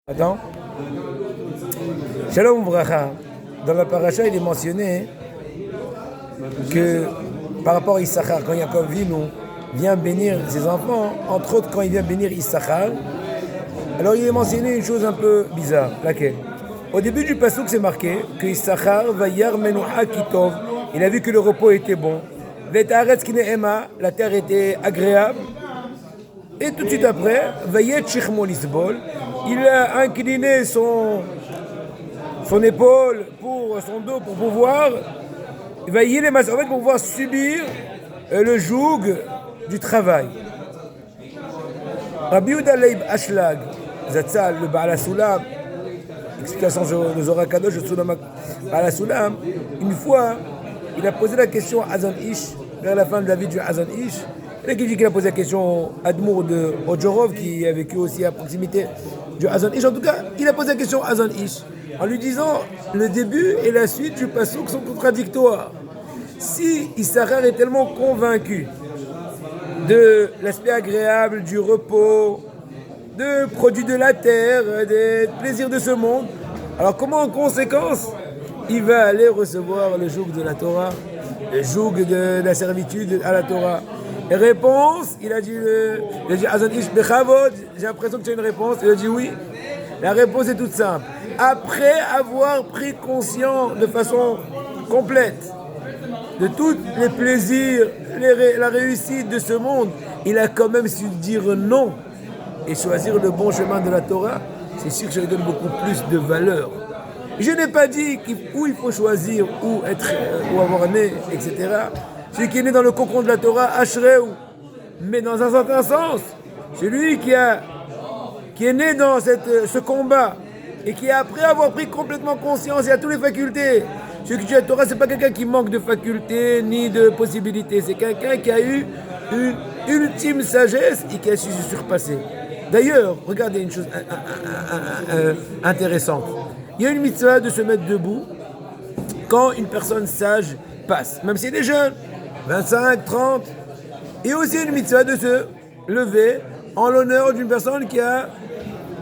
Attends. Shalom Bracha. Dans la paracha, il est mentionné que par rapport à Issachar, quand Yaakov vient bénir ses enfants, entre autres quand il vient bénir Issachar, alors il est mentionné une chose un peu bizarre. Laquelle? Au début du passouk, c'est marqué que Issachar vayar menuha kitov. Il a vu que le repos était bon. Vetaretz kineema, la terre était agréable. Et tout de suite après, vayet shichmo lisbol. Il a incliné son épaule pour son dos pour pouvoir pour pouvoir subir le joug du travail. Rabbi Yehuda Leib Ashlag, Zatzal, le Baal HaSulam, explication de Zohar Kadosh, le Sulam Baal HaSulam, une fois, il a posé la question à Hazan Ish, vers la fin de la vie du Hazan Ish. Il y en a qui dit qu'il a posé la question à Admour de Odjorov, qui a vécu aussi à proximité du Hazan Ish. En tout cas, il a posé la question à Hazan Ish, en lui disant le début et la suite du passouk sont contradictoires. Si Issachar est tellement convaincu de l'aspect agréable, du repos, de produits de la terre, des plaisirs de ce monde, alors comment en conséquence il va aller recevoir le joug de la Torah, le joug de la servitude à la Torah? Et réponse, il a dit Hazan Ish Bechavod, j'ai l'impression que tu as une réponse. Il a dit oui. La réponse est toute simple. Après avoir pris conscience de façon complète de tous les plaisirs, la réussite de ce monde, il a quand même su dire non et choisir le bon chemin de la Torah. C'est sûr que ça lui donne beaucoup plus de valeur. Je n'ai pas dit où il faut choisir, où avoir né, etc. Celui qui est né dans le cocon de la Torah, Ashreu. Mais dans un certain sens, celui qui est né dans ce combat et qui, après avoir pris complètement conscience et a toutes les facultés, celui qui tue la Torah, ce n'est pas quelqu'un qui manque de facultés ni de possibilités. C'est quelqu'un qui a eu une ultime sagesse et qui a su se surpasser. D'ailleurs, regardez une chose intéressante. Il y a une mitzvah de se mettre debout quand une personne sage passe, même si elle est jeune, 25, 30. Et aussi une mitzvah de se lever en l'honneur d'une personne qui a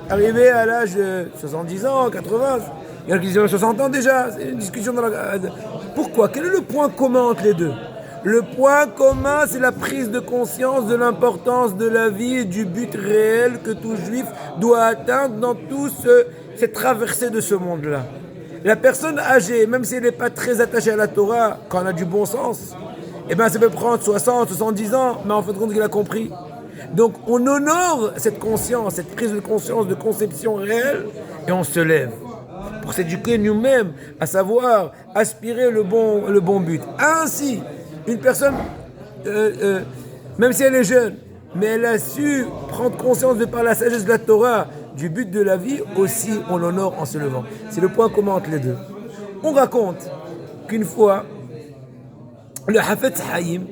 arrivé à l'âge de 70 ans, 80. Il y en a qui disent 60 ans déjà. C'est une discussion dans la... Pourquoi? Quel est le point commun entre les deux? Le point commun, c'est la prise de conscience de l'importance de la vie et du but réel que tout juif doit atteindre dans cette traversée de ce monde-là. La personne âgée, même si elle n'est pas très attachée à la Torah, quand elle a du bon sens, ça peut prendre 60, 70 ans, mais en fin de compte, il a compris. Donc, on honore cette conscience, cette prise de conscience, de conception réelle, et on se lève pour s'éduquer nous-mêmes, à savoir aspirer le bon but. Ainsi, une personne, même si elle est jeune, mais elle a su prendre conscience de par la sagesse de la Torah du but de la vie, aussi on l'honore en se levant. C'est le point commun entre les deux. On raconte qu'une fois, le Hafetz Haïm,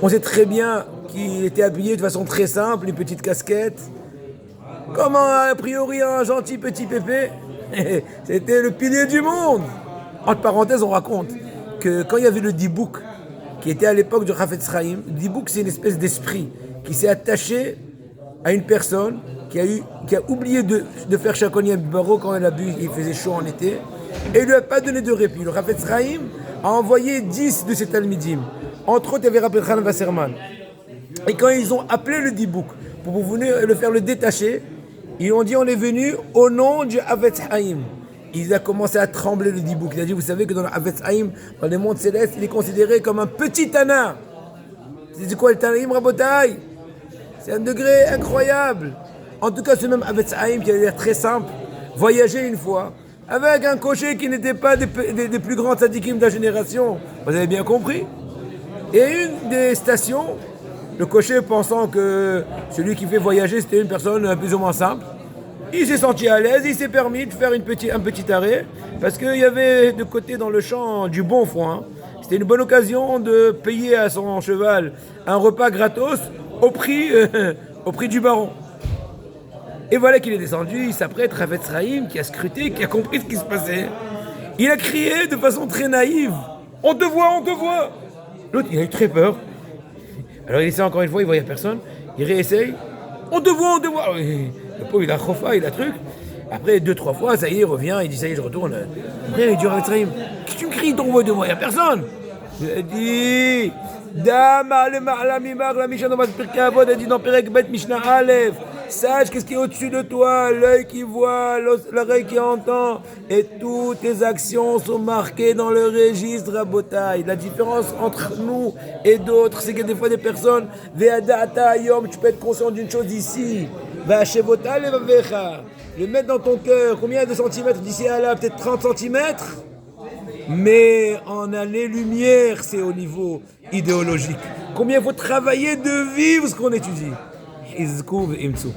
on sait très bien qu'il était habillé de façon très simple, une petite casquette, comme a priori un gentil petit pépé. C'était le pilier du monde. Entre parenthèses, on raconte que quand il y avait le Dibouk, qui était à l'époque du Hafetz Haïm, le Dibouk, c'est une espèce d'esprit qui s'est attaché à une personne qui a oublié de faire Shakoniam Baro quand elle a bu, il faisait chaud en été, et il ne lui a pas donné de répit. Le Hafetz Haïm a envoyé 10 de ses Talmidim. Entre autres, il y avait Rabbi Chanan Wasserman. Et quand ils ont appelé le Dibouk pour venir le faire le détacher, ils ont dit on est venu au nom du Hafetz Haïm. Il a commencé à trembler le Dibouk. Il a dit vous savez que dans le Hafetz Haïm, dans les mondes célestes, il est considéré comme un petit Tana. C'est quoi le Tanaïm Rabotai? C'est un degré incroyable. En tout cas, ce même Hafetz Haïm qui a l'air très simple, voyager une fois avec un cocher qui n'était pas des plus grands tzadikim de la génération. Vous avez bien compris? Et une des stations, le cocher pensant que celui qui fait voyager c'était une personne plus ou moins simple, il s'est senti à l'aise, il s'est permis de faire un petit arrêt parce qu'il y avait de côté dans le champ du bon foin. C'était une bonne occasion de payer à son cheval un repas gratos au prix du baron. Et voilà qu'il est descendu, il s'apprête, Hafetz Haïm, qui a scruté, qui a compris ce qui se passait. Il a crié de façon très naïve « On te voit, on te voit !» L'autre, il a eu très peur. Alors il essaie encore une fois, il ne voyait personne. Il réessaye « On te voit, on te voit !» Le pauvre, il a khofa, il a truc. Après, 2-3 fois, ça y est, il revient, il dit, ça y est, je retourne. Après, il dit, Ratzraïm, qu'est-ce que tu me cries ton voix de moi? Il n'y a personne. Il dit, Dama, le ma'alamimar, la Mishnah, dans Pirkei Avot, elle dit dans Perek Bet Mishnah Aleph, sache qu'est-ce qui est au-dessus de toi, l'œil qui voit, l'oreille qui entend, et toutes tes actions sont marquées dans le registre Rabotai. La différence entre nous et d'autres, c'est que des fois des personnes, Ve'adata ayom, tu peux être conscient d'une chose ici, Ve'ashevota levavecha, le mettre dans ton cœur, combien de centimètres d'ici à là, peut-être 30 centimètres, mais en années-lumière, c'est au niveau idéologique. Combien il faut travailler de vivre ce qu'on étudie. Izkou ve'imtsu.